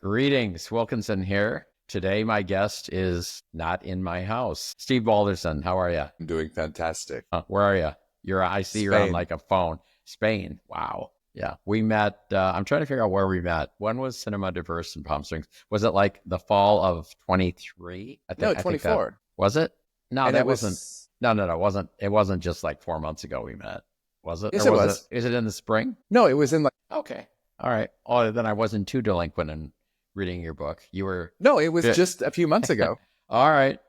Greetings, Wilkinson here. Today, my guest is not in my house. Steve Balderson, how are you? I'm doing fantastic. Where are you? I see you're on like a phone. Spain. Wow. Yeah. We met, I'm trying to figure out where we met. When was Cinema Diverse in Palm Springs? Was it like the fall of 23? No, 24. Was it? No, And that it was, wasn't. No, it wasn't. It wasn't just like 4 months ago we met. Was it? yes, Or it was. Is it in the spring? No, it was in like, Okay. All right. Oh, then I wasn't too delinquent in reading your book. You were. no, it was just a few months ago. All right.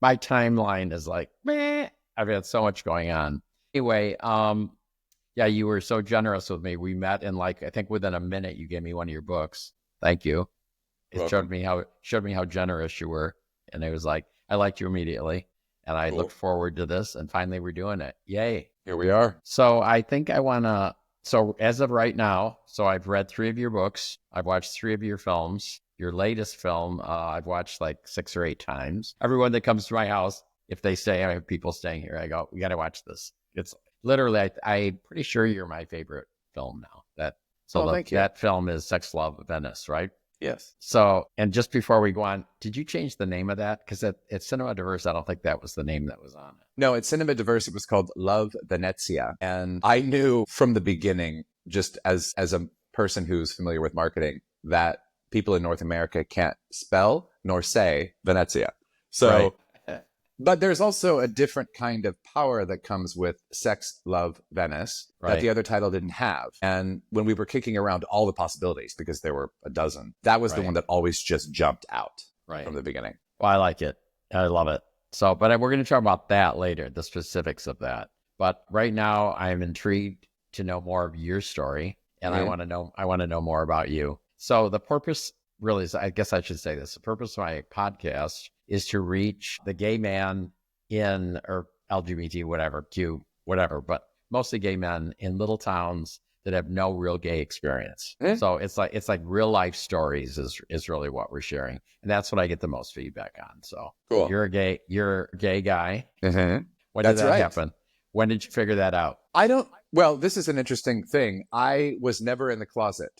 My timeline is like, meh. I've had so much going on. Anyway, yeah, you were so generous with me. We met in like, I think within a minute, you gave me one of your books. Thank you. It showed me how generous you were. And it was like, I liked you immediately. And I looked forward to this. And finally, we're doing it. Yay. Here we are. So I think I want to, so as of right now, so I've read 3 of your books. I've watched 3 of your films. Your latest film, I've watched like 6 or 8 times. Everyone that comes to my house, if they say I have people staying here, I go, we got to watch this. It's literally, I'm pretty sure you're my favorite film now. Thank you. That film is Sex, Love, Venice, right? Yes. So, and just before we go on, did you change the name of that? Because at Cinema Diverse, I don't think that was the name that was on it. No, at Cinema Diverse, it was called Love Venezia. And I knew from the beginning, just as a person who's familiar with marketing, that people in North America can't spell nor say Venezia. So, Right. But there's also a different kind of power that comes with Sex, Love, Venice that the other title didn't have. And when we were kicking around all the possibilities, because there were a dozen, that was the one that always just jumped out from the beginning. Well, I like it. I love it. So, but we're going to talk about that later, the specifics of that. But right now, I'm intrigued to know more of your story, and I want to know more about you. So the purpose really is, I guess I should say this, the purpose of my podcast is to reach the gay man or LGBT, Q, but mostly gay men in little towns that have no real gay experience. So it's like real life stories is really what we're sharing. And that's what I get the most feedback on. So cool. You're a gay guy. Mm-hmm. When did that happen? When did you figure that out? Well, this is an interesting thing. I was never in the closet.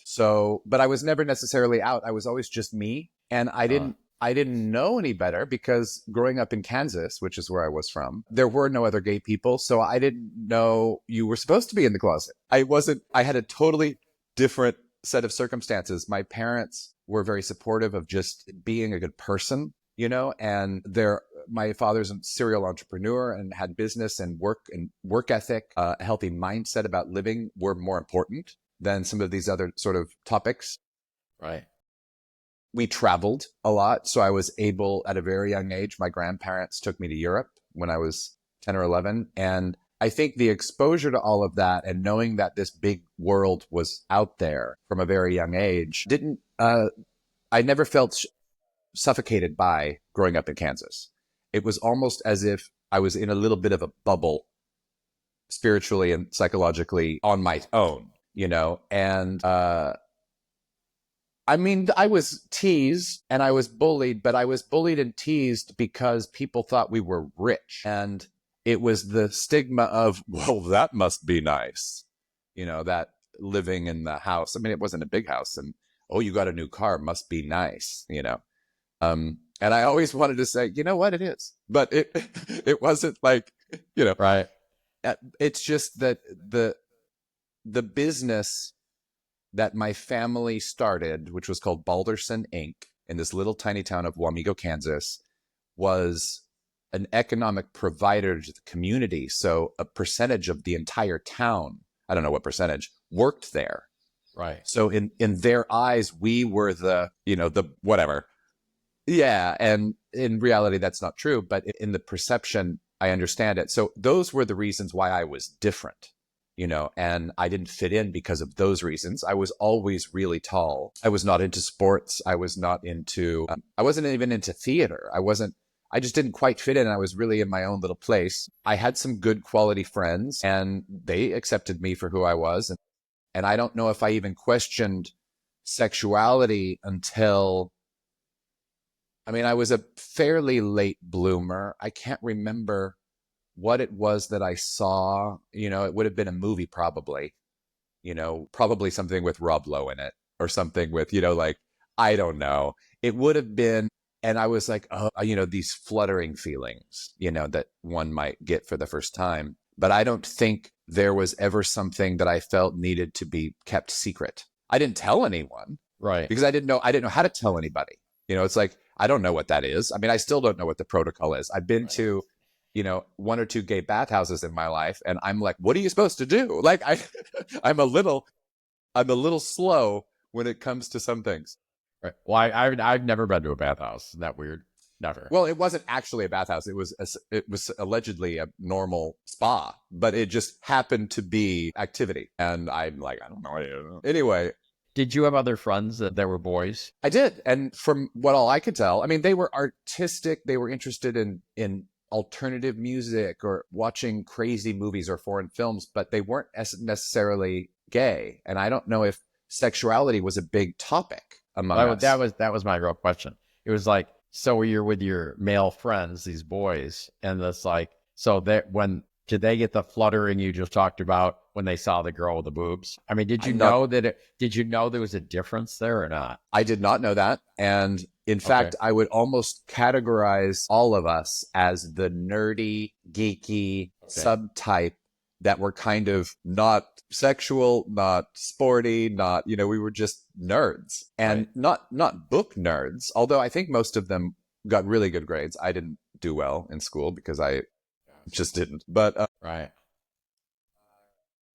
But I was never necessarily out. I was always just me. And I didn't know any better because growing up in Kansas, which is where I was from, there were no other gay people. So I didn't know you were supposed to be in the closet. I had a totally different set of circumstances. My parents were very supportive of just being a good person, and my father's a serial entrepreneur and had business and work ethic, a healthy mindset about living were more important than some of these other sort of topics. Right. We traveled a lot. So I was able at a very young age, my grandparents took me to Europe when I was 10 or 11. And I think the exposure to all of that and knowing that this big world was out there from a very young age I never felt suffocated by growing up in Kansas. It was almost as if I was in a little bit of a bubble spiritually and psychologically on my own, and, I mean, I was teased and I was bullied, but I was bullied and teased because people thought we were rich. And it was the stigma of, well, that must be nice. That living in the house. I mean, it wasn't a big house. And, oh, you got a new car, must be nice, And I always wanted to say, you know what, it is. But it wasn't like, Right. It's just that the business that my family started, which was called Balderson Inc., in this little tiny town of Wamego, Kansas, was an economic provider to the community. So a percentage of the entire town, I don't know what percentage, worked there. Right. So in their eyes, we were the whatever. Yeah. And in reality, that's not true. But in the perception, I understand it. So those were the reasons why I was different. And I didn't fit in because of those reasons. I was always really tall. I was not into sports. I wasn't even into theater. I just didn't quite fit in. I was really in my own little place. I had some good quality friends and they accepted me for who I was. And I don't know if I even questioned sexuality until, I was a fairly late bloomer. I can't remember what it was that I saw. It would have been a movie probably, probably something with Rob Lowe in it or something with, I don't know. It would have been, and I was like, oh, these fluttering feelings, that one might get for the first time. But I don't think there was ever something that I felt needed to be kept secret. I didn't tell anyone, Right. because I didn't know how to tell anybody. It's like, I don't know what that is. I mean, I still don't know what the protocol is. I've been to, one or two gay bathhouses in my life, and I'm like, what are you supposed to do? Like, I'm a little slow when it comes to some things. Right. Well, I've never been to a bathhouse. Isn't that weird? Never. Well, it wasn't actually a bathhouse. It was allegedly a normal spa, but it just happened to be activity. And I'm like, I don't know. Anyway, Did you have other friends that were boys? I did. And from what all I could tell, I mean, they were artistic. They were interested in alternative music or watching crazy movies or foreign films, but they weren't necessarily gay. And I don't know if sexuality was a big topic among us. That was my real question. It was like, so you're with your male friends, these boys, and it's like, so that when did they get the fluttering you just talked about when they saw the girl with the boobs? I mean, did you know there was a difference there or not? I did not know that. And in fact, I would almost categorize all of us as the nerdy, geeky subtype that were kind of not sexual, not sporty, not, we were just nerds, and not book nerds. Although I think most of them got really good grades. I didn't do well in school because I just didn't. But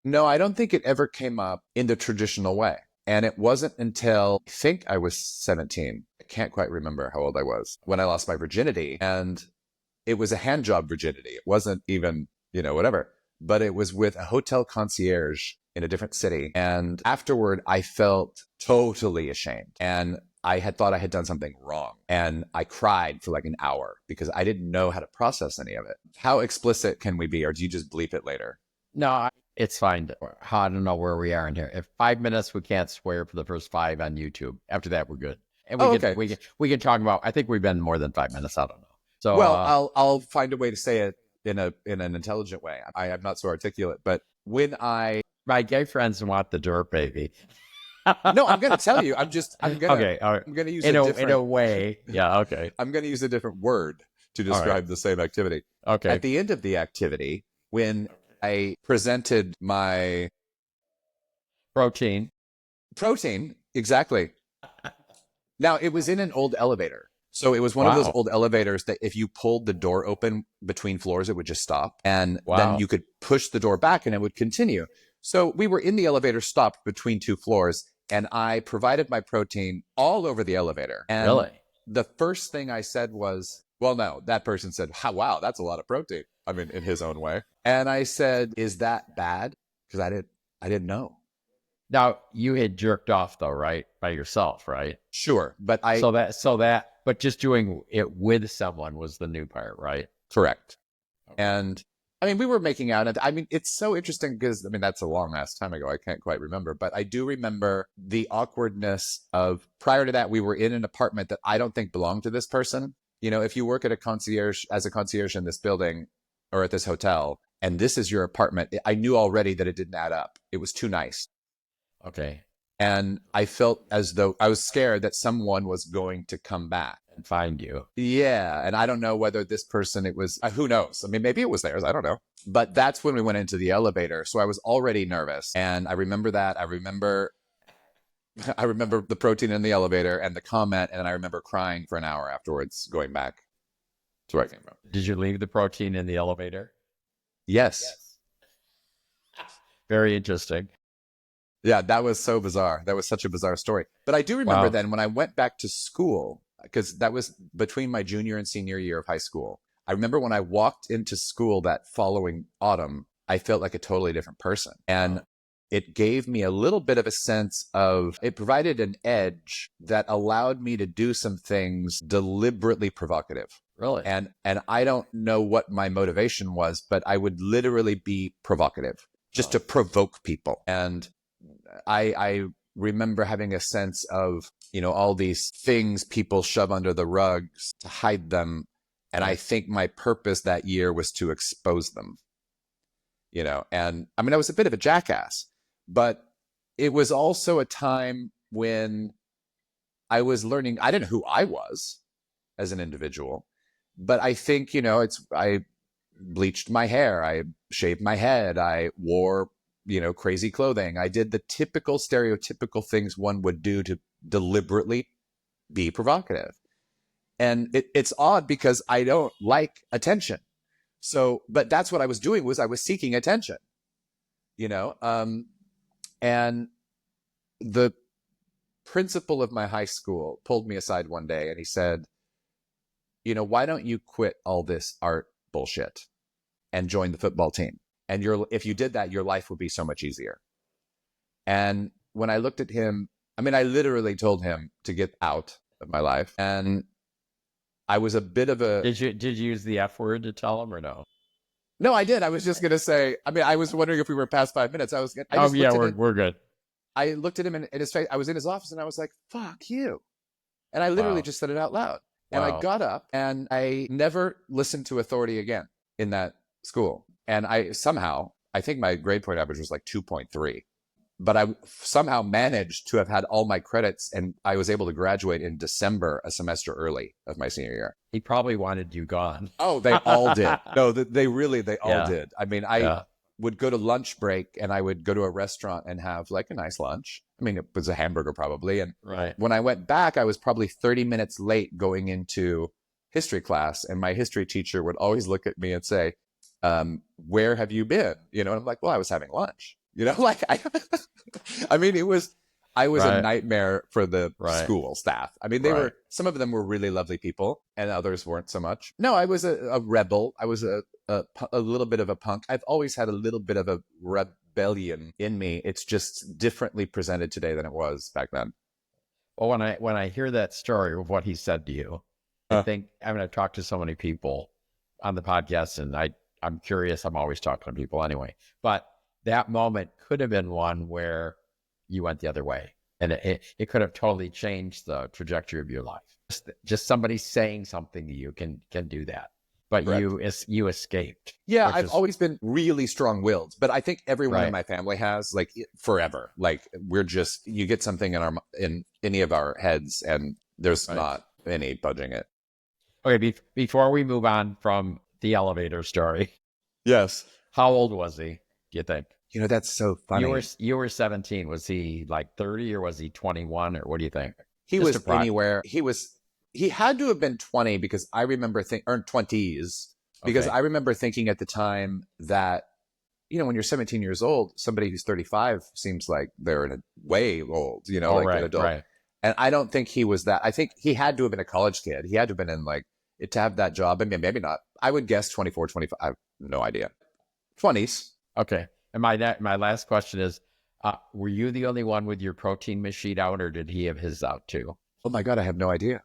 no, I don't think it ever came up in the traditional way. And it wasn't until I think I was 17. I can't quite remember how old I was when I lost my virginity. And it was a hand job virginity. It wasn't even, whatever. But it was with a hotel concierge in a different city. And afterward, I felt totally ashamed. And I had thought I had done something wrong. And I cried for like an hour because I didn't know how to process any of it. How explicit can we be? Or do you just bleep it later? No, it's fine. I don't know where we are in here. If 5 minutes, we can't swear for the first 5 on YouTube. After that, we're good. And we can talk about, I think we've been more than 5 minutes. I don't know. So, well, I'll find a way to say it in an intelligent way. I am not so articulate, but when my gay friends want the dirt baby. No, I'm going to tell you. I'm going okay, all right. I'm going to use in a way. Yeah, okay. I'm going to use a different word to describe the same activity. Okay. At the end of the activity, when I presented my protein, exactly. Now, it was in an old elevator. So it was one of those old elevators that if you pulled the door open between floors, it would just stop. And then you could push the door back and it would continue. So we were in the elevator stopped between 2 floors, and I provided my protein all over the elevator. And really? The first thing I said was, well, no, that person said, wow, that's a lot of protein. I mean, in his own way. And I said, is that bad? Because I didn't know. Now, you had jerked off though, right? By yourself, right? Sure. But but just doing it with someone was the new part, right? Correct. Okay. And I mean, we were making out. And I mean, it's so interesting because, I mean, that's a long ass time ago. I can't quite remember. But I do remember the awkwardness of, prior to that, we were in an apartment that I don't think belonged to this person. If you work at as a concierge in this building or at this hotel, and this is your apartment, I knew already that it didn't add up. It was too nice. Okay. And I felt as though I was scared that someone was going to come back and find you. Yeah. And I don't know whether this person, it was, who knows? I mean, maybe it was theirs. I don't know. But that's when we went into the elevator. So I was already nervous. And I remember that. I remember the protein in the elevator and the comment. And I remember crying for an hour afterwards, going back to where I came from. Did you leave the protein in the elevator? Yes. Very interesting. Yeah, that was so bizarre. That was such a bizarre story. But I do remember then when I went back to school, because that was between my junior and senior year of high school. I remember when I walked into school that following autumn, I felt like a totally different person. And it gave me a little bit of a sense of, it provided an edge that allowed me to do some things deliberately provocative. Really? And I don't know what my motivation was, but I would literally be provocative just to provoke people. And I remember having a sense of, all these things people shove under the rugs to hide them. And I think my purpose that year was to expose them, and I mean, I was a bit of a jackass, but it was also a time when I was learning, I didn't know who I was as an individual, but I think, I bleached my hair, I shaved my head, I wore, crazy clothing. I did the typical stereotypical things one would do to deliberately be provocative. And it's odd because I don't like attention. So, but that's what I was doing, was I was seeking attention, and the principal of my high school pulled me aside one day and he said, why don't you quit all this art bullshit and join the football team? And if you did that, your life would be so much easier. And when I looked at him, I literally told him to get out of my life. And I was a bit of a... Did you use the F word to tell him or no? No, I did. I was just going to say, I was wondering if we were past 5 minutes. We're good. I looked at him in his face. I was in his office and I was like, fuck you. And I literally just said it out loud. And I got up and I never listened to authority again in that school. And I think my grade point average was like 2.3. But I somehow managed to have had all my credits, and I was able to graduate in December, a semester early of my senior year. He probably wanted you gone. Oh, they all did. No, they all did. I would go to lunch break and I would go to a restaurant and have like a nice lunch. It was a hamburger probably. And when I went back, I was probably 30 minutes late going into history class. And my history teacher would always look at me and say, where have you been? And I'm like, well, I was having lunch. I was a nightmare for the school staff. Some of them were really lovely people and others weren't so much. No, I was a rebel. I was a little bit of a punk. I've always had a little bit of a rebellion in me. It's just differently presented today than it was back then. Well, when I hear that story of what he said to you, I think I've talked to so many people on the podcast, and I'm curious. I'm always talking to people anyway, but that moment could have been one where you went the other way, and it could have totally changed the trajectory of your life. Just somebody saying something to you can do that, but you escaped. Yeah, I've always been really strong-willed, but I think everyone in my family has, like, forever. Like, you get something in any of our heads, and there's not any budging it. Okay, before we move on from the elevator story, yes, how old was he, do you think? That's so funny. You were 17. Was he like 30 or was he 21, or what do you think? He was anywhere. He had to have been 20 because I remember or 20s, because I remember thinking at the time that, when you're 17 years old, somebody who's 35 seems like they're way old, an adult. Right. And I don't think he was that. I think he had to have been a college kid. He had to have been in to have that job. Maybe not. I would guess 24, 25. I have no idea. 20s. Okay. And my last question is, were you the only one with your protein machine out, or did he have his out too? Oh my God, I have no idea.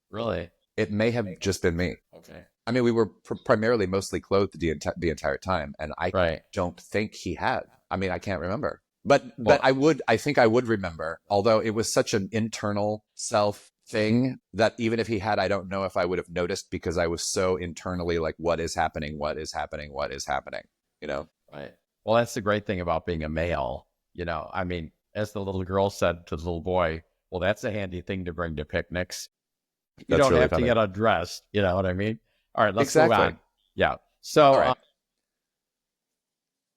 Really? It may have just been me. Okay. We were primarily mostly clothed the entire time, and I don't think he had. I can't remember. But I think I would remember, although it was such an internal self thing that even if he had, I don't know if I would have noticed, because I was so internally like, what is happening? What is happening? What is happening? Right. Well, that's the great thing about being a male. As the little girl said to the little boy, well, that's a handy thing to bring to picnics. You don't have to get undressed. You know what I mean? All right, let's move on. Yeah. So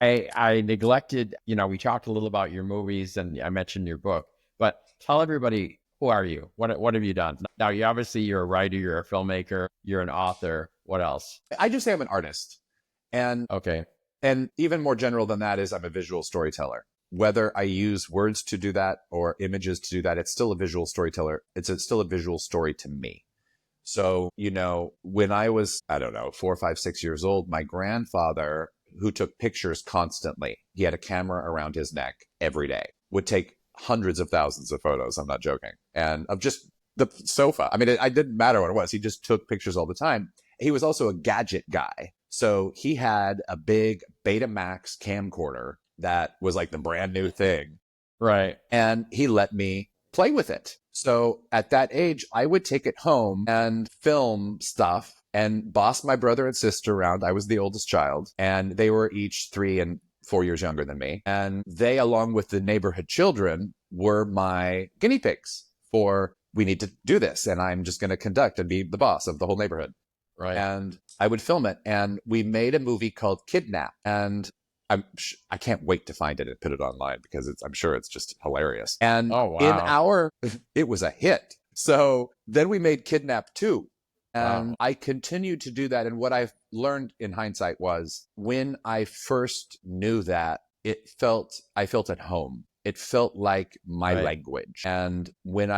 I neglected, we talked a little about your movies and I mentioned your book, but tell everybody, who are you? What have you done? Now, you're a writer, you're a filmmaker, you're an author. What else? I just say I'm an artist. And and even more general than that is I'm a visual storyteller. Whether I use words to do that or images to do that, it's still a visual storyteller. It's still a visual story to me. So, when I was, 4, 5, 6 years old, my grandfather, who took pictures constantly, he had a camera around his neck every day, would take hundreds of thousands of photos. I'm not joking. And of just the sofa. It didn't matter what it was. He just took pictures all the time. He was also a gadget guy. So he had a big Betamax camcorder that was like the brand new thing. Right. And he let me play with it. So at that age, I would take it home and film stuff and boss my brother and sister around. I was the oldest child, and they were each 3 and 4 years younger than me. And they, along with the neighborhood children, were my guinea pigs for we need to do this. And I'm just going to conduct and be the boss of the whole neighborhood. Right. And I would film it. And we made a movie called Kidnap. And I can't wait to find it and put it online because I'm sure it's just hilarious. And it was a hit. So then we made Kidnap 2. And I continued to do that. And what I've learned in hindsight was when I first knew that, I felt at home. It felt like my language. And when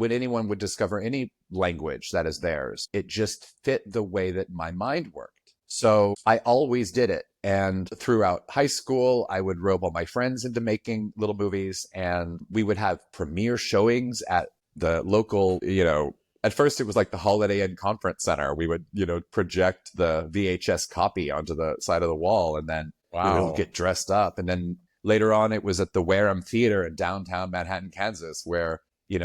anyone would discover any language that is theirs, it just fit the way that my mind worked. So I always did it. And throughout high school, I would rope all my friends into making little movies. And we would have premiere showings at the local, at first, it was like the Holiday Inn Conference Center. We would, project the VHS copy onto the side of the wall, and then we would get dressed up. And then later on, it was at the Wareham Theater in downtown Manhattan, Kansas, where,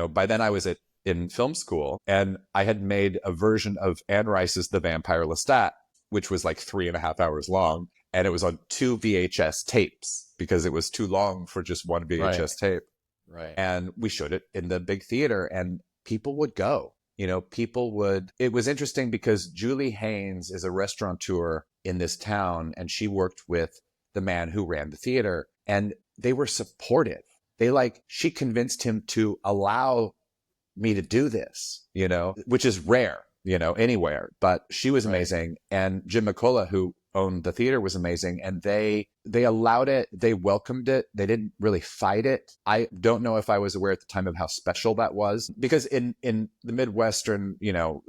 by then I was in film school, and I had made a version of Anne Rice's The Vampire Lestat, which was like 3.5 hours long. And it was on 2 VHS tapes because it was too long for just one VHS tape. Right. And we showed it in the big theater, and people would go. It was interesting because Julie Haynes is a restaurateur in this town, and she worked with the man who ran the theater, and they were supportive. She convinced him to allow me to do this, which is rare, anywhere, but she was amazing. And Jim McCullough, who owned the theater, was amazing. And they allowed it. They welcomed it. They didn't really fight it. I don't know if I was aware at the time of how special that was, because in the Midwestern,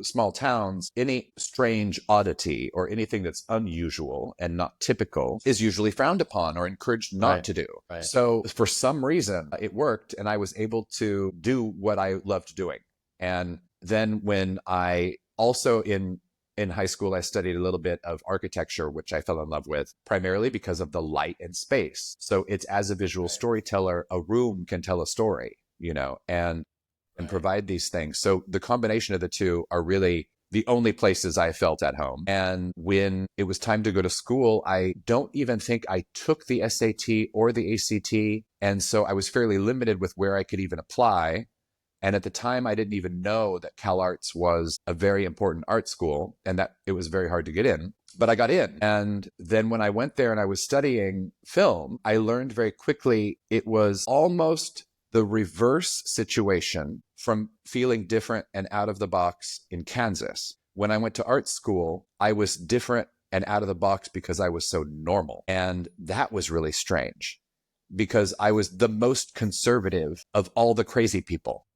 small towns, any strange oddity or anything that's unusual and not typical is usually frowned upon or encouraged not to do. Right. So for some reason it worked, and I was able to do what I loved doing. And then when I also in high school, I studied a little bit of architecture, which I fell in love with, primarily because of the light and space. So it's, as a visual storyteller, a room can tell a story, and provide these things. So the combination of the two are really the only places I felt at home. And when it was time to go to school, I don't even think I took the SAT or the ACT. And so I was fairly limited with where I could even apply. And at the time, I didn't even know that CalArts was a very important art school and that it was very hard to get in. But I got in. And then when I went there and I was studying film, I learned very quickly it was almost the reverse situation from feeling different and out of the box in Kansas. When I went to art school, I was different and out of the box because I was so normal. And that was really strange because I was the most conservative of all the crazy people.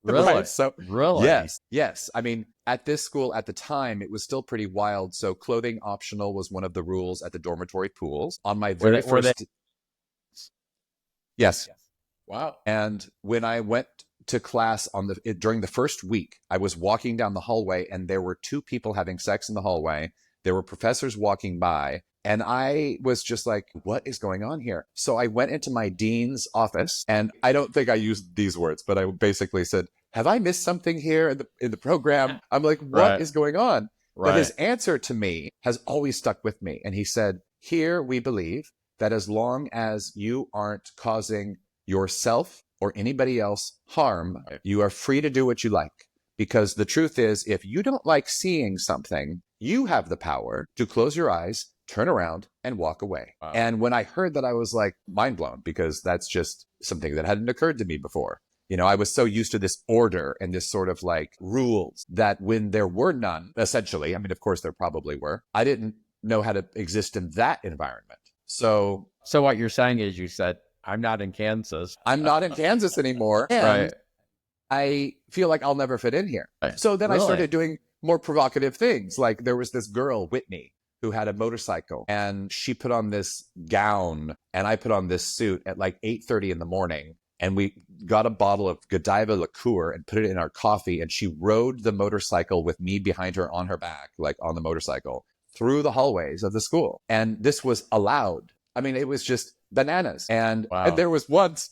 Really? Right? So, really? Yes. I mean, at this school at the time, it was still pretty wild. So clothing optional was one of the rules at the dormitory pools. On my very first... Yes. Wow. And when I went to class during the first week, I was walking down the hallway and there were 2 people having sex in the hallway. There were professors walking by. And I was just like, what is going on here? So I went into my dean's office, and I don't think I used these words, but I basically said, have I missed something here in the program? I'm like, what is going on? Right. But his answer to me has always stuck with me. And he said, here we believe that as long as you aren't causing yourself or anybody else harm, you are free to do what you like. Because the truth is, if you don't like seeing something, you have the power to close your eyes, turn around, and walk away. Wow. And when I heard that, I was like mind blown, because that's just something that hadn't occurred to me before. I was so used to this order and this sort of like rules that when there were none, essentially, I mean, of course there probably were, I didn't know how to exist in that environment. So what you're saying is, you said, I'm not in Kansas. I'm not in Kansas anymore. And I feel like I'll never fit in here. Right. So then I started doing more provocative things. Like there was this girl, Whitney, who had a motorcycle, and she put on this gown and I put on this suit at like 8:30 in the morning. And we got a bottle of Godiva liqueur and put it in our coffee. And she rode the motorcycle with me behind her on her back, like on the motorcycle, through the hallways of the school. And this was allowed. I mean, it was just bananas. And there was once,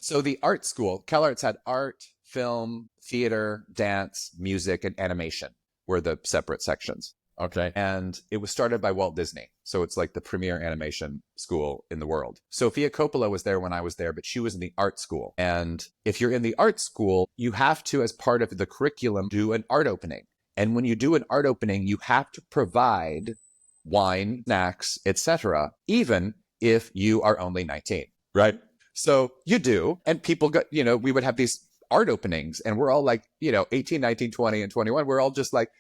so the art school, CalArts had art, film, theater, dance, music, and animation were the separate sections. Okay. And it was started by Walt Disney. So it's like the premier animation school in the world. Sofia Coppola was there when I was there, but she was in the art school. And if you're in the art school, you have to, as part of the curriculum, do an art opening. And when you do an art opening, you have to provide wine, snacks, etc., even if you are only 19, right? So you do, and people got, we would have these art openings, and we're all like, 18, 19, 20, and 21. We're all just like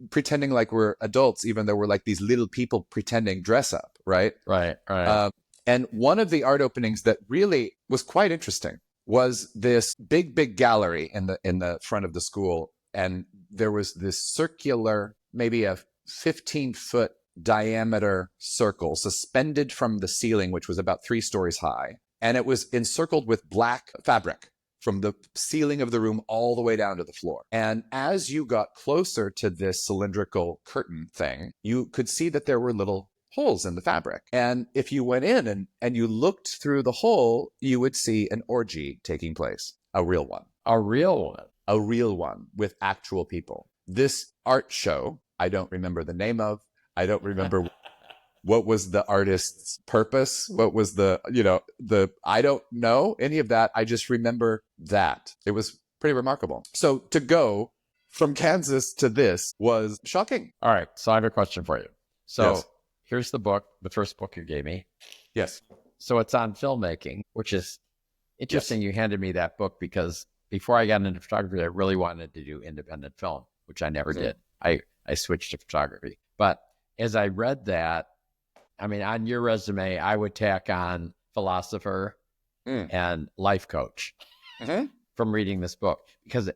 pretending like we're adults, even though we're like these little people pretending dress up, right? Right. And one of the art openings that really was quite interesting was this big gallery in the front of the school. And there was this circular, maybe a 15-foot diameter circle suspended from the ceiling, which was about 3 stories high. And it was encircled with black fabric from the ceiling of the room all the way down to the floor. And as you got closer to this cylindrical curtain thing, you could see that there were little holes in the fabric. And if you went in and you looked through the hole, you would see an orgy taking place. A real one. A real one. A real one with actual people. This art show, I don't remember the name of. I don't remember what was the artist's purpose. What was the I don't know any of that. I just remember that. It was pretty remarkable. So to go from Kansas to this was shocking. All right. So I have a question for you. So Yes. Here's the book, the first book you gave me. Yes. So it's on filmmaking, which is interesting. You handed me that book because before I got into photography, I really wanted to do independent film, which I never did. I switched to photography. But as I read that, I mean, on your resume, I would tack on philosopher and life coach from reading this book, because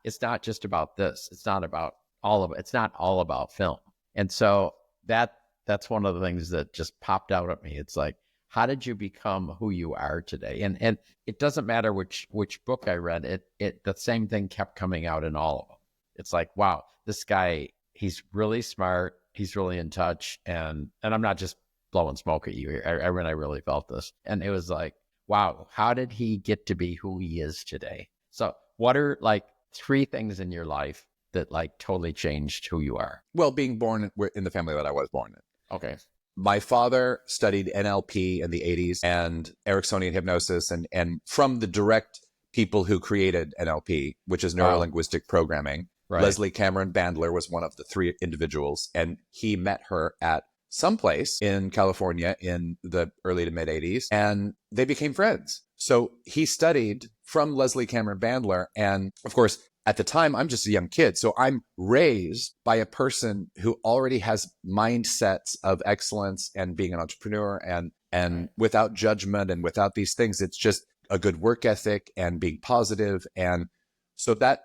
it's not just about this. It's not about it's not all about film. And so that's one of the things that just popped out at me. It's like, how did you become who you are today? And it doesn't matter which book I read, the same thing kept coming out in all of them. It's like, wow, this guy, he's really smart. He's really in touch. And I'm not just blowing smoke at you here. I really felt this. And it was like, wow, how did he get to be who he is today? So what are like 3 things in your life that like totally changed who you are? Well, being born in the family that I was born in. Okay. My father studied NLP in the 80s and Ericksonian hypnosis, and from the direct people who created NLP, which is neuro-linguistic programming. Right. Leslie Cameron Bandler was one of the 3 individuals, and he met her at some place in California in the early to mid 80s, and they became friends. So he studied from Leslie Cameron Bandler, and of course, at the time, I'm just a young kid, so I'm raised by a person who already has mindsets of excellence and being an entrepreneur and without judgment and without these things. It's just a good work ethic and being positive. And so that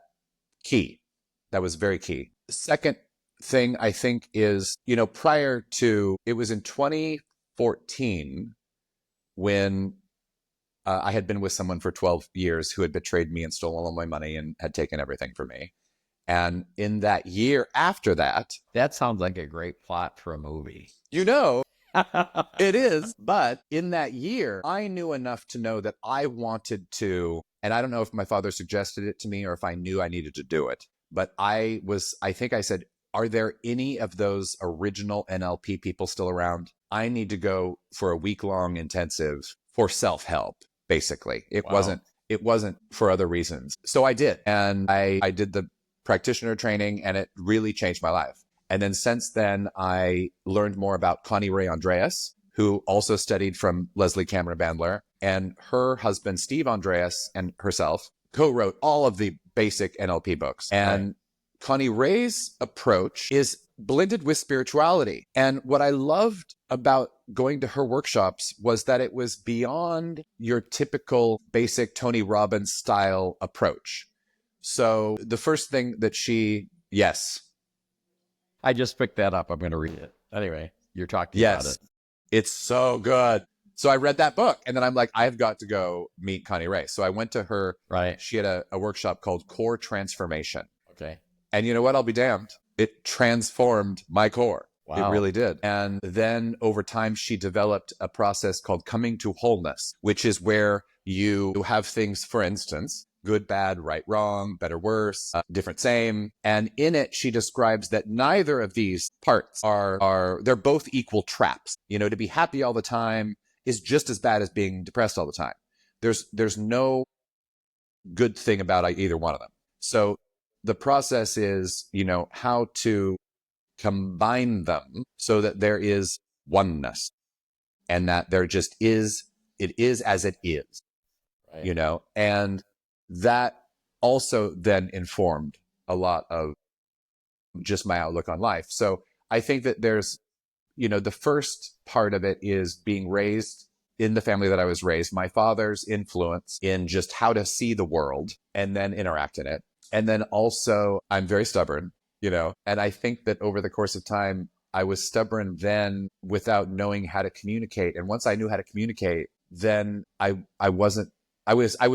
was very key. The second thing I think is, prior to, it was in 2014 when I had been with someone for 12 years who had betrayed me and stolen all my money and had taken everything from me. And in that year after that... That sounds like a great plot for a movie. It is. But in that year, I knew enough to know that I wanted to, and I don't know if my father suggested it to me or if I knew I needed to do it. But I think I said, are there any of those original NLP people still around? I need to go for a week-long intensive for self-help. Basically, it wasn't for other reasons. So I did. And I did the practitioner training, and it really changed my life. And then since then, I learned more about Connie Ray Andreas, who also studied from Leslie Cameron Bandler, and her husband, Steve Andreas, and herself co-wrote all of the basic NLP books. And Connie Ray's approach is blended with spirituality. And what I loved about going to her workshops was that it was beyond your typical basic Tony Robbins style approach. So the first thing that I just picked that up. I'm going to read it. Anyway, you're talking about it. It's so good. So I read that book, and then I'm like, I've got to go meet Connie Ray. So I went to her. Right. She had a workshop called Core Transformation. Okay. And you know what? I'll be damned. It transformed my core. Wow. It really did. And then over time, she developed a process called coming to wholeness, which is where you have things, for instance, good, bad, right, wrong, better, worse, different, same. And in it, she describes that neither of these parts they're both equal traps. To be happy all the time is just as bad as being depressed all the time. There's no good thing about either one of them. So the process is, how to combine them so that there is oneness and that there just is, it is as it is, right. And that also then informed a lot of just my outlook on life. So I think that there's, the first part of it is being raised in the family that I was raised, my father's influence in just how to see the world and then interact in it. And then also I'm very stubborn, and I think that over the course of time, I was stubborn then without knowing how to communicate. And once I knew how to communicate, then I was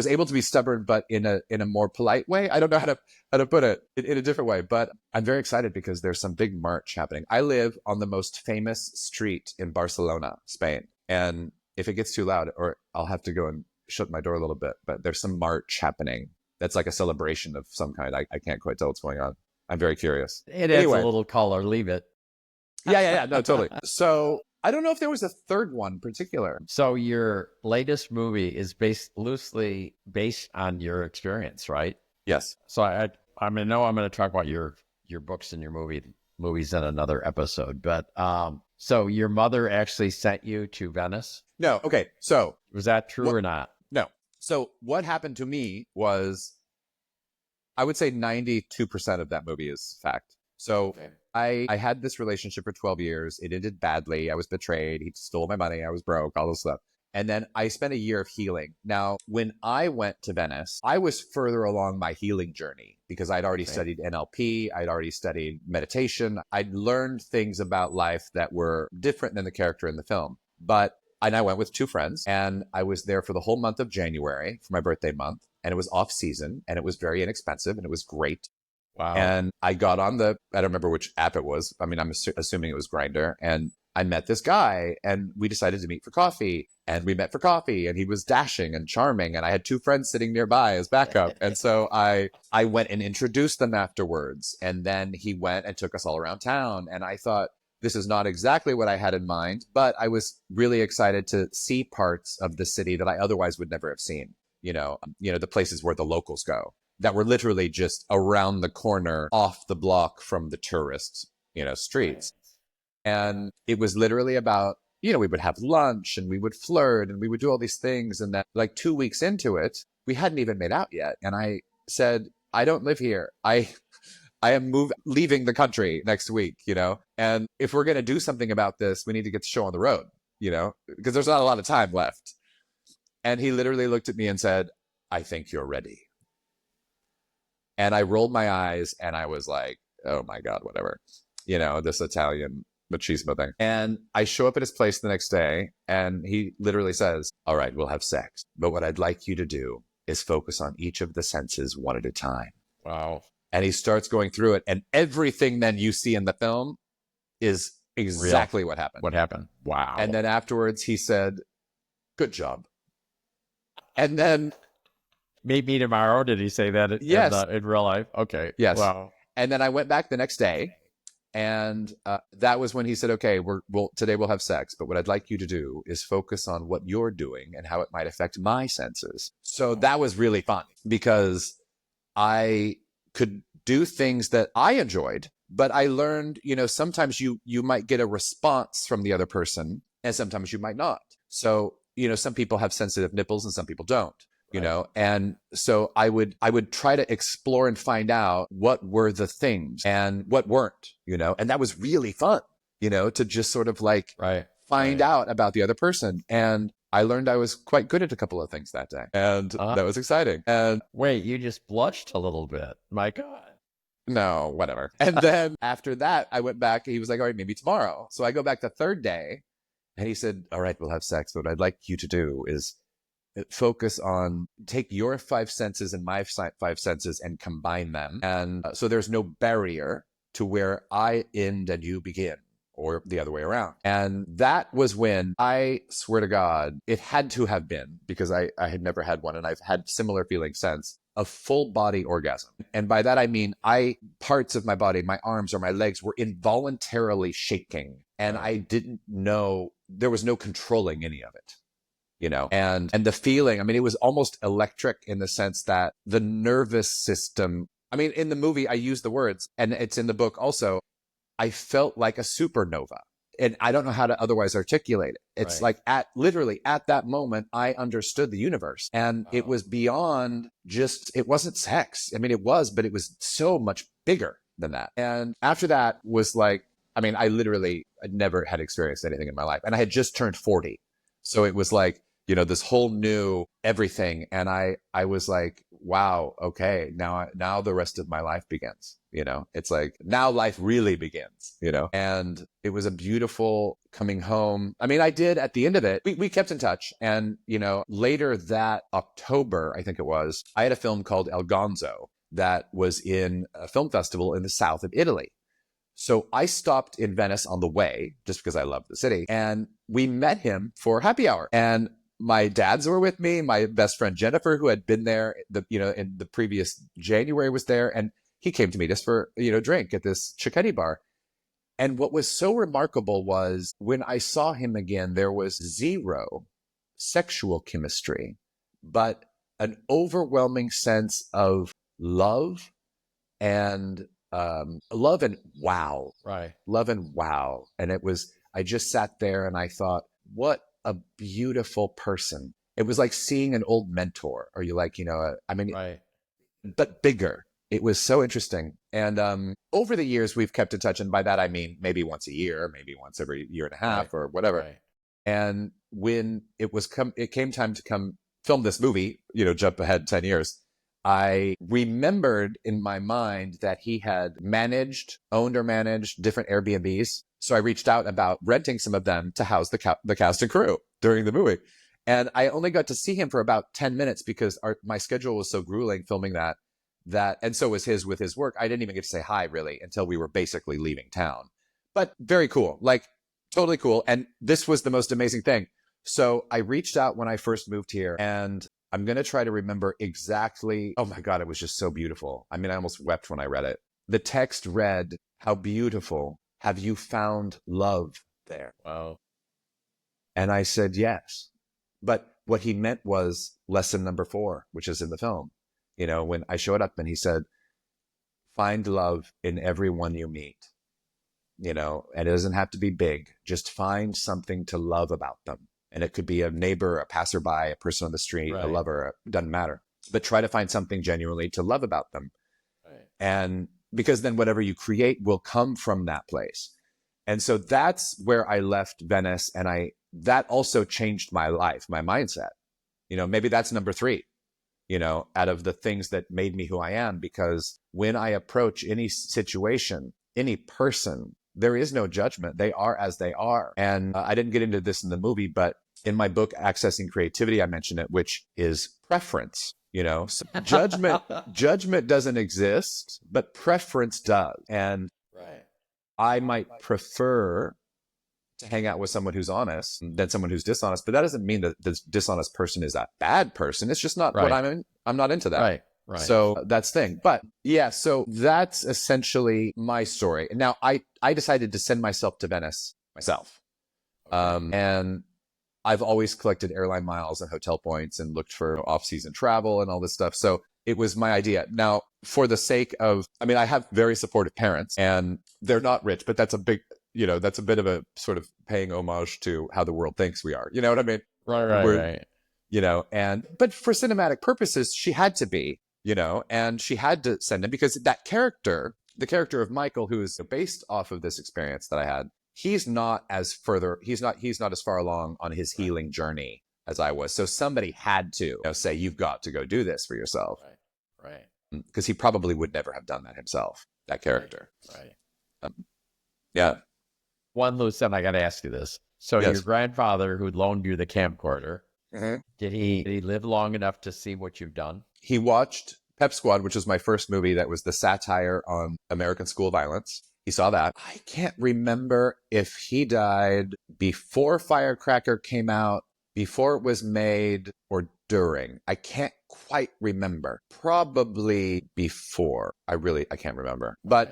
able to be stubborn, but in a more polite way. I don't know how to put it in a different way, but I'm very excited because there's some big march happening. I live on the most famous street in Barcelona, Spain. And if it gets too loud, or I'll have to go and shut my door a little bit, but there's some march happening. That's like a celebration of some kind. I can't quite tell what's going on. I'm very curious. It adds a little color. Leave it. Yeah. No, totally. So I don't know if there was a third one in particular. So your latest movie is loosely based on your experience, right? Yes. So I know I'm going to talk about your books and your movies in another episode, but so your mother actually sent you to Venice? No. Okay. So was that true or not? No. So what happened to me was, I would say 92% of that movie is fact. So okay. I had this relationship for 12 years. It ended badly. I was betrayed. He stole my money. I was broke, all this stuff. And then I spent a year of healing. Now, when I went to Venice, I was further along my healing journey because I'd already studied NLP. I'd already studied meditation. I'd learned things about life that were different than the character in the film. And I went with two friends, and I was there for the whole month of January for my birthday month. And it was off season, and it was very inexpensive, and it was great. Wow. And I got on I don't remember which app it was. I mean, I'm assuming it was Grindr. And I met this guy, and we decided to meet for coffee. And we met for coffee, and he was dashing and charming. And I had two friends sitting nearby as backup. And so I went and introduced them afterwards. And then he went and took us all around town. And I thought, this is not exactly what I had in mind, but I was really excited to see parts of the city that I otherwise would never have seen. The places where the locals go that were literally just around the corner off the block from the tourist, streets. And it was literally about, we would have lunch and we would flirt and we would do all these things. And then like 2 weeks into it, we hadn't even made out yet. And I said, I don't live here. I am leaving the country next week, and if we're going to do something about this, we need to get the show on the road, because there's not a lot of time left. And he literally looked at me and said, I think you're ready. And I rolled my eyes and I was like, oh my God, whatever, this Italian machismo thing. And I show up at his place the next day and he literally says, all right, we'll have sex. But what I'd like you to do is focus on each of the senses one at a time. Wow. And he starts going through it. And everything then you see in the film is exactly what happened. What happened? Wow. And then afterwards he said, good job. And then... Meet me tomorrow. Did he say that in real life? Okay. Yes. Wow. And then I went back the next day. And that was when he said, okay, today we'll have sex. But what I'd like you to do is focus on what you're doing and how it might affect my senses. So that was really fun because I could do things that I enjoyed, but I learned, sometimes you might get a response from the other person and sometimes you might not. So, some people have sensitive nipples and some people don't, and so I would try to explore and find out what were the things and what weren't, and that was really fun, to just sort of like find out about the other person. And I learned I was quite good at a couple of things that day. And that was exciting. And wait, you just blushed a little bit. My God. No, whatever. And then after that, I went back. He was like, all right, maybe tomorrow. So I go back the third day and he said, all right, we'll have sex. But what I'd like you to do is focus on, take your five senses and my five senses and combine them. And so there's no barrier to where I end and you begin, or the other way around. And that was when, I swear to God, it had to have been, because I had never had one and I've had similar feelings since. a full body orgasm. And by that, I mean, parts of my body, my arms or my legs were involuntarily shaking. And I didn't know, there was no controlling any of it, and the feeling, I mean, it was almost electric in the sense that the nervous system, I mean, in the movie, I use the words, and it's in the book also, I felt like a supernova. And I don't know how to otherwise articulate it. It's like literally at that moment, I understood the universe, and it was beyond just, it wasn't sex. I mean, it was, but it was so much bigger than that. And after that was like, I mean, I never had experienced anything in my life, and I had just turned 40. So it was like, this whole new everything. And I was like, wow, okay, now the rest of my life begins. It's like, now life really begins, and it was a beautiful coming home. I mean, I did at the end of it, we kept in touch. And, later that October, I think it was, I had a film called El Gonzo that was in a film festival in the south of Italy. So I stopped in Venice on the way just because I love the city, and we met him for happy hour. And my dads were with me. My best friend Jennifer, who had been there, in the previous January, was there, and he came to meet us for drink at this Cicchetti bar. And what was so remarkable was when I saw him again, there was zero sexual chemistry, but an overwhelming sense of love and wow. Right. Love and wow. And it was, I just sat there and I thought, what a beautiful person. It was like seeing an old mentor, or but bigger. It was so interesting. And over the years, we've kept in touch. And by that, I mean, maybe once a year, maybe once every year and a half or whatever. Right. And when it came time to come film this movie, jump ahead 10 years, I remembered in my mind that he had owned or managed different Airbnbs. So I reached out about renting some of them to house the cast and crew during the movie. And I only got to see him for about 10 minutes because my schedule was so grueling filming that, and so was his with his work. I didn't even get to say hi really until we were basically leaving town. But very cool, like totally cool. And this was the most amazing thing. So I reached out when I first moved here, and I'm going to try to remember exactly. Oh my God, it was just so beautiful. I mean, I almost wept when I read it. The text read, "How beautiful. Have you found love there?" Wow. And I said, yes. But what he meant was lesson number 4, which is in the film. When I showed up and he said, find love in everyone you meet, and it doesn't have to be big. Just find something to love about them. And it could be a neighbor, a passerby, a person on the street, a lover, it doesn't matter. But try to find something genuinely to love about them. Right. And because then whatever you create will come from that place. And so that's where I left Venice. And that also changed my life, my mindset. Maybe that's number 3, out of the things that made me who I am. Because when I approach any situation, any person, there is no judgment. They are as they are. And I didn't get into this in the movie, but in my book, Accessing Creativity, I mentioned it, which is preference. So judgment doesn't exist, but preference does. And I might prefer to hang out with someone who's honest than someone who's dishonest, but that doesn't mean that this dishonest person is a bad person. It's just not what I'm in. I'm not into that. Right. So that's the thing. But yeah, so that's essentially my story. Now I decided to send myself to Venice myself. Okay. And I've always collected airline miles and hotel points and looked for off-season travel and all this stuff. So it was my idea. Now, for the sake of, I have very supportive parents, and they're not rich, but that's a big, that's a bit of a sort of paying homage to how the world thinks we are. You know what I mean? Right. But for cinematic purposes, she had to be, and she had to send him because that character, the character of Michael, who is based off of this experience that I had, he's not as far along on his healing journey as I was. So somebody had to say, you've got to go do this for yourself. Right. Because he probably would never have done that himself, that character. Right. Yeah. One loose end, I got to ask you this. So your grandfather who loaned you the camcorder, did he live long enough to see what you've done? He watched Pep Squad, which was my first movie that was the satire on American school violence. He saw that. I can't remember if he died before Firecracker came out, before it was made, or during. I can't quite remember. Probably before. I can't remember. But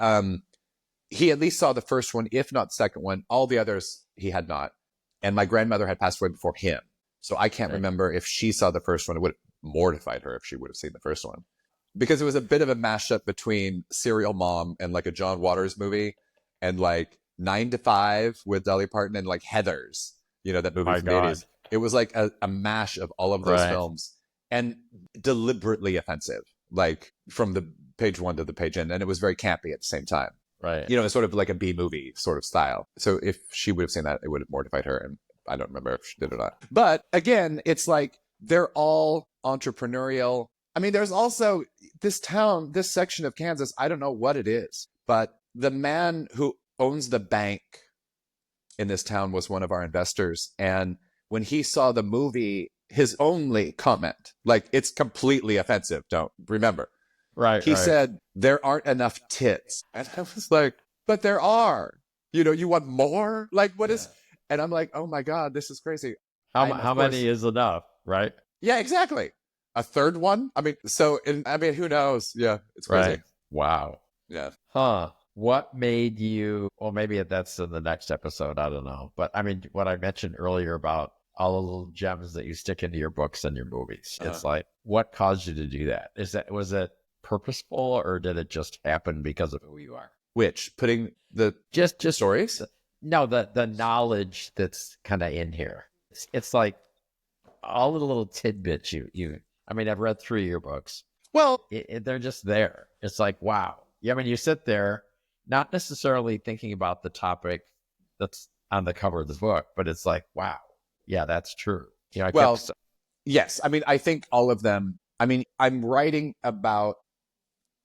he at least saw the first one, if not the second one. All the others he had not. And my grandmother had passed away before him. So I can't remember if she saw the first one. It would have mortified her if she would have seen the first one. Because it was a bit of a mashup between Serial Mom and like a John Waters movie and like 9 to 5 with Dolly Parton and like Heathers, you know, that movie from the 80s. It was like a mash of all of those films and deliberately offensive, like from the page one to the page end. And it was very campy at the same time. Right. You know, it's sort of like a B movie sort of style. So if she would have seen that, it would have mortified her. And I don't remember if she did or not. But again, it's like they're all entrepreneurial. I mean, there's also this town, this section of Kansas, I don't know what it is, but the man who owns the bank in this town was one of our investors. And when he saw the movie, his only comment, like it's completely offensive, don't remember. Right. He said, there aren't enough tits. And I was like, but there are. You know, you want more? Like, what is... And I'm like, oh my God, this is crazy. How many is enough, right? Yeah, exactly. A third one? I mean, who knows? Yeah, it's crazy. Right. Wow. Yeah. Huh. What made you, well, maybe that's in the next episode, I don't know. But I mean, what I mentioned earlier about all the little gems that you stick into your books and your movies. It's like, what caused you to do that? Was it purposeful or did it just happen because of who you are? Which? Putting the just stories? No, the knowledge that's kind of in here. It's like all the little tidbits I mean, I've read 3 of your books. Well, they're just there. It's like, wow. Yeah, I mean, you sit there, not necessarily thinking about the topic that's on the cover of the book, but it's like, wow, yeah, that's true. You know, yes. I mean, I think all of them, I mean, I'm writing about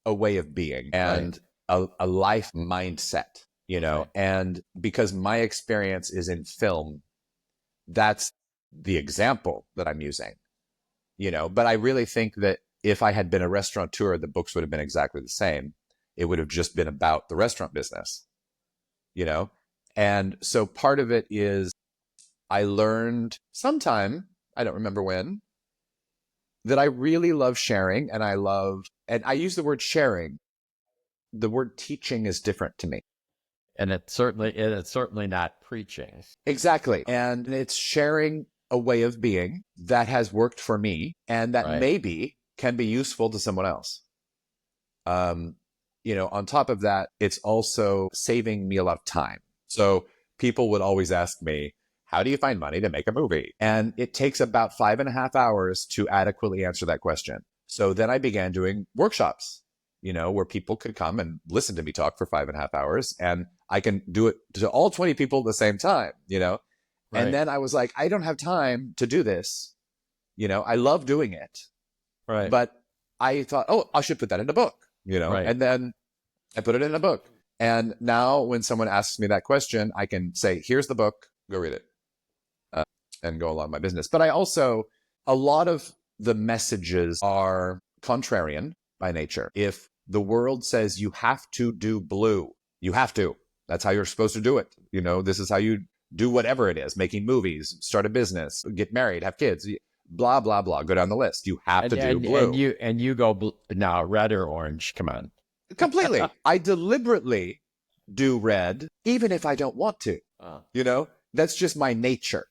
a way of being and a life mindset, you know, and because my experience is in film, that's the example that I'm using, you know, but I really think that if I had been a restaurateur, the books would have been exactly the same. It would have just been about the restaurant business, you know? And so part of it is I learned sometime, I don't remember when, that I really love sharing and I use the word sharing. The word teaching is different to me. And it's certainly not preaching. Exactly. And it's sharing a way of being that has worked for me and that maybe can be useful to someone else. You know, on top of that, it's also saving me a lot of time. So people would always ask me, how do you find money to make a movie? And it takes about 5.5 hours to adequately answer that question. So then I began doing workshops, you know, where people could come and listen to me talk for 5.5 hours. And I can do it to all 20 people at the same time, you know? Right. And then I was like, I don't have time to do this. You know, I love doing it. Right. But I thought, oh, I should put that in a book, you know? Right. And then I put it in a book. And now when someone asks me that question, I can say, here's the book, go read it, and go along my business. But a lot of the messages are contrarian by nature. If the world says you have to do blue, you have to. That's how you're supposed to do it. You know, this is how you do whatever it is, making movies, start a business, get married, have kids, blah, blah, blah. Go down the list. You have to do blue. And you go now, red or orange. Come on. Completely. I deliberately do red, even if I don't want to. You know, that's just my nature.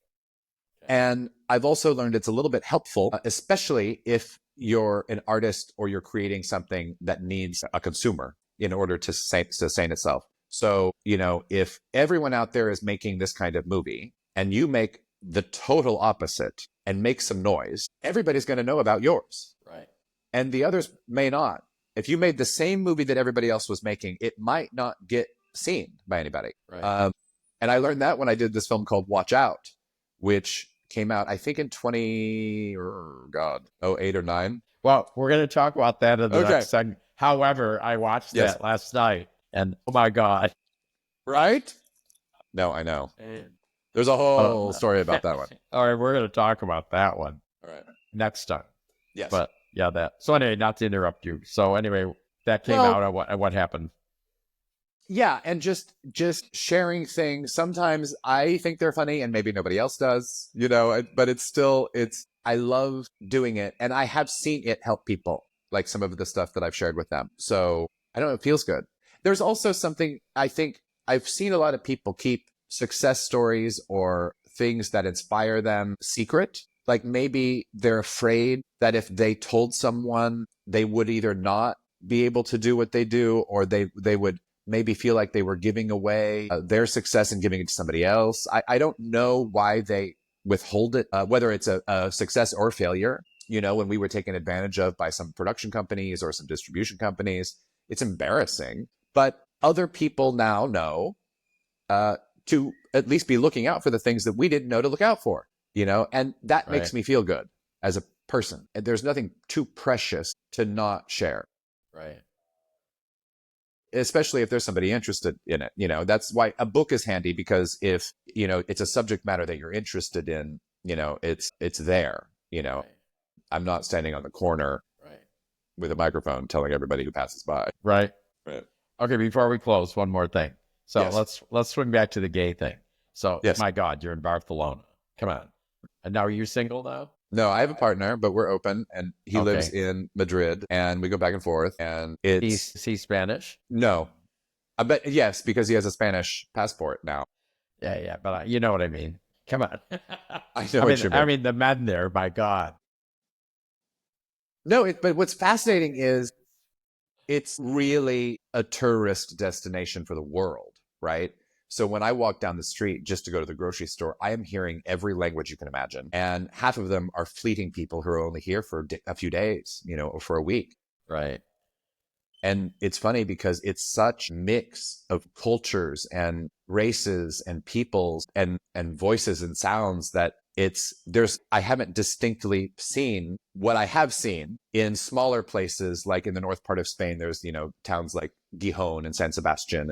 And I've also learned it's a little bit helpful, especially if you're an artist or you're creating something that needs a consumer in order to sustain itself. So, you know, if everyone out there is making this kind of movie and you make the total opposite and make some noise, everybody's going to know about yours. Right. And the others may not. If you made the same movie that everybody else was making, it might not get seen by anybody. Right. And I learned that when I did this film called Watch Out, which came out, I think, in 08 or 9. Well, we're going to talk about that in the next segment. However, I watched that last night, and oh my God. Right? No, I know. There's a whole story about that one. All right, we're going to talk about that one. All right. Next time. Yes. But yeah, that. So anyway, not to interrupt you. So anyway, that came out and what happened? Yeah, and just sharing things. Sometimes I think they're funny and maybe nobody else does, you know, but it's I love doing it. And I have seen it help people, like some of the stuff that I've shared with them. So I don't know, it feels good. There's also something I think I've seen a lot of people keep success stories or things that inspire them secret. Like maybe they're afraid that if they told someone, they would either not be able to do what they do, or they would maybe feel like they were giving away their success and giving it to somebody else. I don't know why they withhold it, whether it's a success or failure. You know, when we were taken advantage of by some production companies or some distribution companies, it's embarrassing. But other people now know to at least be looking out for the things that we didn't know to look out for, you know, and that makes me feel good as a person. And there's nothing too precious to not share. Right. Especially if there's somebody interested in it. You know, that's why a book is handy, because if, you know, it's a subject matter that you're interested in, you know, it's there, you know. Right. I'm not standing on the corner with a microphone telling everybody who passes by. Right. Right. Okay, before we close, one more thing. So Yes. let's swing back to the gay thing. So, Yes. my God, you're in Barcelona. Come on. And now, are you single now? No, I have a partner, but we're open, and he lives in Madrid, and we go back and forth, and it's... Is he Spanish? No. I bet, yes, because he has a Spanish passport now. Yeah, but you know what I mean. Come on. I know what you mean. I mean, the men there, my God. No, but what's fascinating is it's really a tourist destination for the world, right? So when I walk down the street just to go to the grocery store, I am hearing every language you can imagine. And half of them are fleeting people who are only here for a few days, you know, or for a week. Right. And it's funny because it's such a mix of cultures and races and peoples and voices and sounds that I haven't distinctly seen what I have seen in smaller places, like in the north part of Spain. There's, you know, towns like Gijón and San Sebastian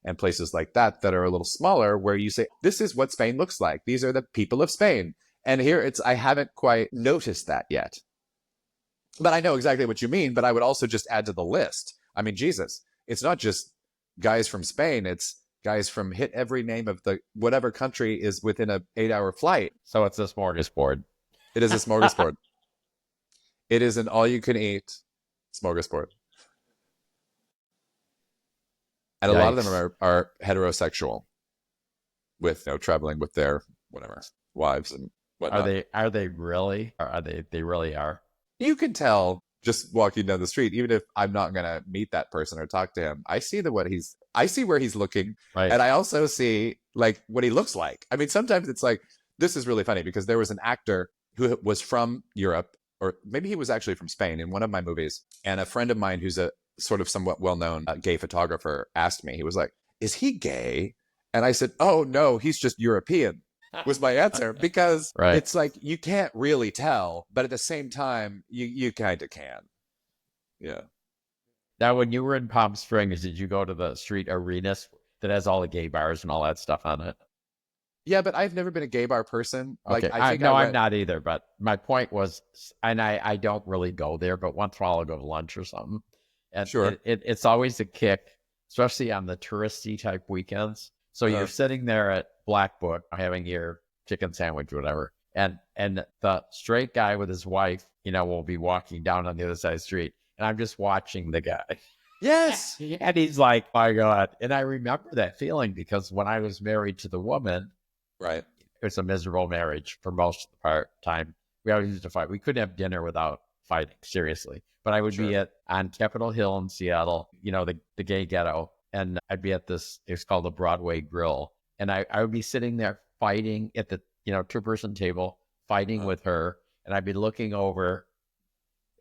and places like that are a little smaller, where you say, this is what Spain looks like. These are the people of Spain. And here I haven't quite noticed that yet. But I know exactly what you mean, but I would also just add to the list. I mean, Jesus, it's not just guys from Spain. It's guys from hit every name of the whatever country is within a 8-hour flight. So it's a smorgasbord. It is a smorgasbord. It is an all-you-can-eat smorgasbord. And a lot of them are heterosexual, with, you know, traveling with their whatever wives and whatnot. Are they really? Or are they really are? You can tell just walking down the street, even if I'm not going to meet that person or talk to him. I see I see where he's looking. Right. And I also see like what he looks like. I mean, sometimes it's like, this is really funny because there was an actor who was from Europe, or maybe he was actually from Spain, in one of my movies. And a friend of mine who's a sort of somewhat well-known gay photographer asked me, he was like, is he gay? And I said, oh no, he's just European, was my answer, because it's like, you can't really tell, but at the same time, you kind of can. Yeah. Now, when you were in Palm Springs, did you go to the street arenas that has all the gay bars and all that stuff on it? Yeah, but I've never been a gay bar person. Okay. Like, I think I'm not either, but my point was, and I don't really go there, but once in a while I'll go to lunch or something. And sure. It's always a kick, especially on the touristy type weekends. So you're sitting there at Black Book having your chicken sandwich, whatever. And the straight guy with his wife, you know, will be walking down on the other side of the street. And I'm just watching the guy. Yes. And he's like, my God. And I remember that feeling because when I was married to the woman, right, it was a miserable marriage for most of the time. We always used to fight. We couldn't have dinner without fighting, seriously. But I would be on Capitol Hill in Seattle, you know, the gay ghetto. And I'd be at this, it's called the Broadway Grill. And I would be sitting there fighting at the, you know, 2-person table, fighting with her. And I'd be looking over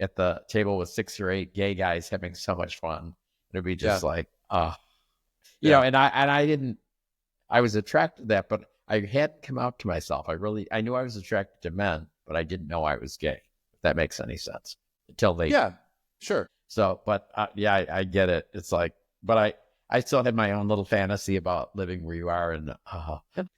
at the table with 6 or 8 gay guys having so much fun. And it'd be just like, you know, and I was attracted to that, but I hadn't come out to myself. I knew I was attracted to men, but I didn't know I was gay, if that makes any sense, until they. Yeah, sure. So, but I get it. It's like, but I still had my own little fantasy about living where you are. And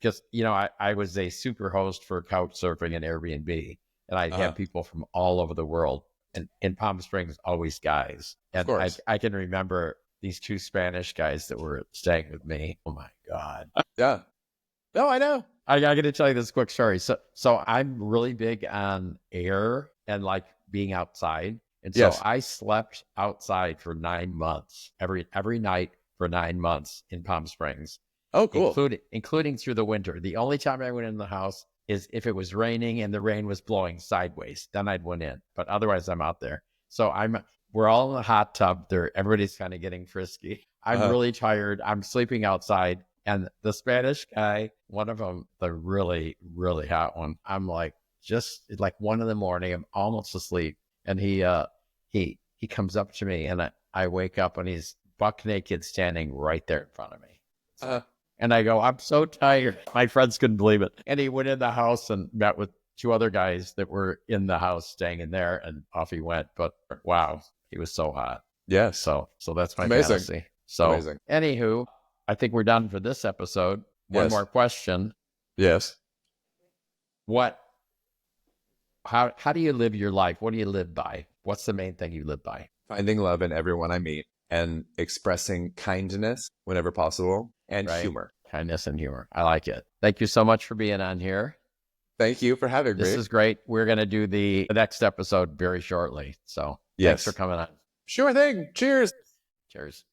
because, you know, I was a super host for couch surfing and Airbnb, and I'd have people from all over the world. And in Palm Springs, always guys. And I can remember these 2 Spanish guys that were staying with me. Oh my God. Yeah. No, I know. I got to tell you this quick story. So I'm really big on air and like being outside. And so Yes. I slept outside for 9 months, every night for 9 months in Palm Springs, Oh, cool. including through the winter. The only time I went in the house is if it was raining and the rain was blowing sideways. Then I'd went in. But otherwise, I'm out there. So we're all in the hot tub. Everybody's kind of getting frisky. I'm really tired. I'm sleeping outside. And the Spanish guy, one of them, the really, really hot one, I'm like, just like 1 a.m, I'm almost asleep. And he comes up to me and I wake up and he's buck naked standing right there in front of me. And I go, I'm so tired. My friends couldn't believe it. And he went in the house and met with 2 other guys that were in the house staying in there, and off he went. But wow, he was so hot. Yes. So that's my Amazing. fantasy. So Amazing. Anywho, I think we're done for this episode. One Yes. more question. Yes. How do you live your life? What do you live by? What's the main thing you live by? Finding love in everyone I meet and expressing kindness whenever possible and Right. humor. Kindness and humor. I like it. Thank you so much for being on here. Thank you for having me. This is great. We're going to do the next episode very shortly. So Yes. thanks for coming on. Sure thing. Cheers. Cheers.